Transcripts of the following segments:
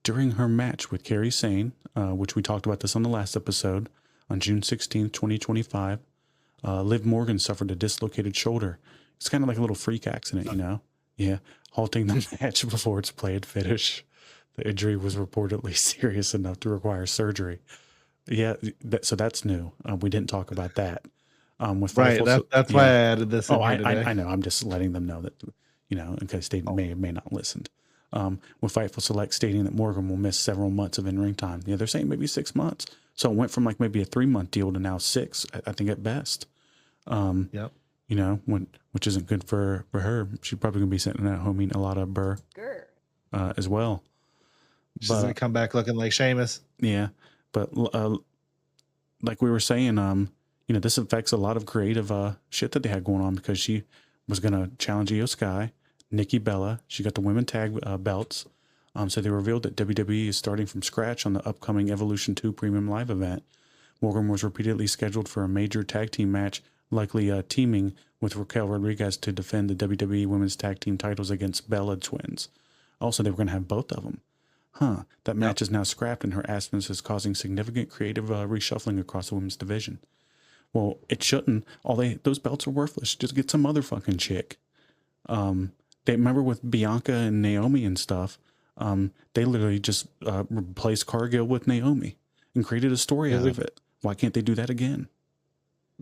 during her match with Kairi Sane, which we talked about this on the last episode, on June 16th, 2025, Liv Morgan suffered a dislocated shoulder. It's kind of like a little freak accident, you know? Yeah, halting the match before its planned finish. The injury was reportedly serious enough to require surgery. Yeah, so that's new. We didn't talk about that. With right, that's why I added this in here today. I know. I'm just letting them know that, you know, in case they may or may not listened. With Fightful Select stating that Morgan will miss several months of in-ring time. Yeah, they're saying maybe 6 months. So it went from like maybe a 3-month deal to now 6, I think at best. Yep. You know, which isn't good for her. She's probably gonna be sitting at home eating a lot of burr as well. She's gonna come back looking like Sheamus. Yeah, but like we were saying, you know, this affects a lot of creative shit that they had going on, because she was gonna challenge IYO SKY, Nikki Bella. She got the women tag belts. So they revealed that WWE is starting from scratch on the upcoming Evolution 2 Premium Live event. Morgan was repeatedly scheduled for a major tag team match, likely teaming with Raquel Rodriguez to defend the WWE Women's Tag Team titles against Bella Twins. Also, they were going to have both of them. That match is now scrapped, and her absence is causing significant creative reshuffling across the women's division. Well, it shouldn't. Those belts are worthless. Just get some other fucking chick. They remember with Bianca and Naomi and stuff. They literally just replaced Cargill with Naomi and created a story out of it. Why can't they do that again?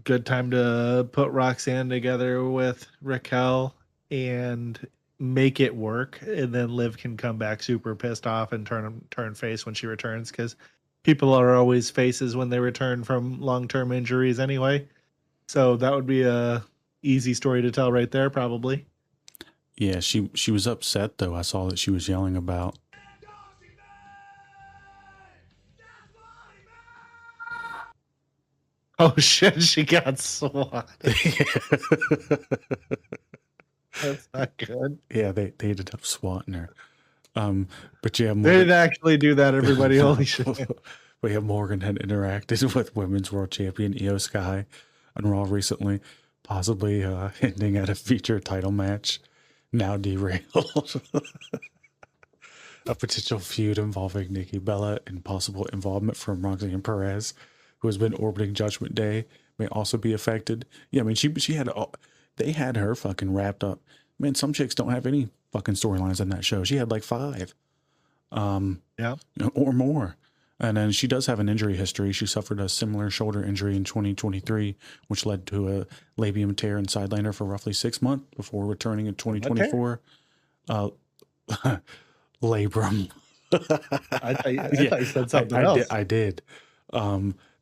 Good time to put Roxanne together with Raquel and make it work, and then Liv can come back super pissed off and turn face when she returns, because people are always faces when they return from long-term injuries anyway. So that would be a easy story to tell right there, probably. Yeah, she was upset though. I saw that she was yelling about. Oh shit, she got swatted. That's not good. Yeah, they ended up swatting her. But yeah, they didn't actually do that, everybody. Holy shit. But yeah, Morgan had interacted with Women's World Champion IYO SKY on Raw recently, possibly hinting at a feature title match now derailed. A potential feud involving Nikki Bella and possible involvement from Roxanne Perez, who has been orbiting Judgment Day, may also be affected. Yeah, I mean, they had her fucking wrapped up. Man, some chicks don't have any fucking storylines on that show. She had like 5, or more. And then she does have an injury history. She suffered a similar shoulder injury in 2023, which led to a labium tear and sidelined her for roughly 6 months before returning in 2024. Labrum. I thought you said something else. I did.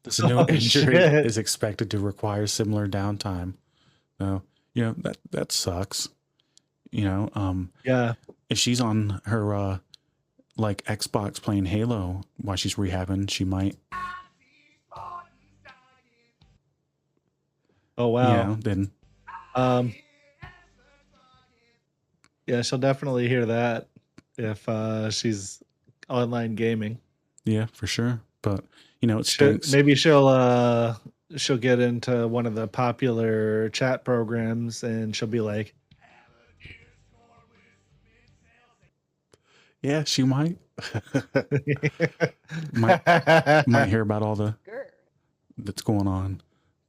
This new injury is expected to require similar downtime. So, you know, that sucks. You know, if she's on her like Xbox playing Halo while she's rehabbing, she might. Oh wow. Yeah, then. Yeah, she'll definitely hear that if she's online gaming. Yeah, for sure. But you know, it stinks. Maybe she'll get into one of the popular chat programs and she'll be like, yeah, she might. might hear about all the that's going on.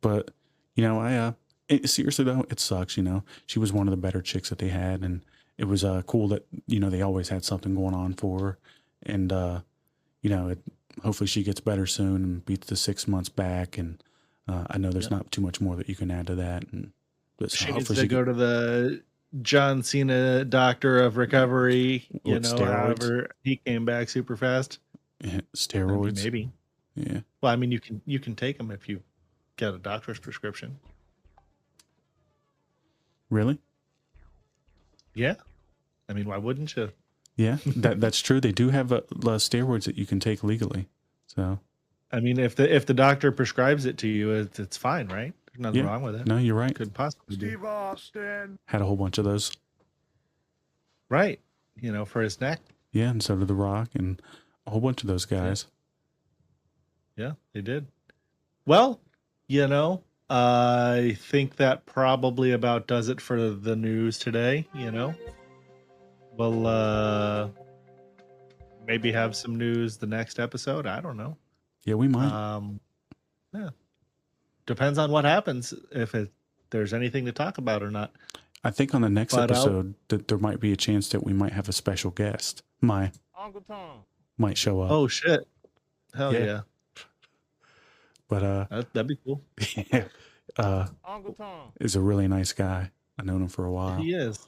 But you know, seriously though, it sucks. You know, she was one of the better chicks that they had, and it was cool that, you know, they always had something going on for her. And you know, hopefully she gets better soon and beats the 6 months back. And I know there's not too much more that you can add to that. And but she needs to go to the John Cena doctor of recovery, you know, steroids. However he came back super fast. Yeah, steroids. Maybe. Yeah. Well, I mean, you can take them if you get a doctor's prescription. Really? Yeah. I mean, why wouldn't you? Yeah, that's true. They do have steroids that you can take legally. So, I mean, if the doctor prescribes it to you, it's fine, right? There's nothing wrong with it. No, you're right. Could possibly be. Steve Austin had a whole bunch of those. Right. You know, for his neck. Yeah, and so did The Rock and a whole bunch of those guys. Yeah, they did. Well, you know, I think that probably about does it for the news today, you know. We'll maybe have some news the next episode. I don't know. Yeah, we might. Yeah. Depends on what happens, if there's anything to talk about or not. I think on the next But episode that there might be a chance that we might have a special guest. Uncle Tom. Might show up. Oh shit. Hell Yeah. yeah. But That'd be cool. yeah, Uncle Tom. is a really nice guy. I've known him for a while. He is.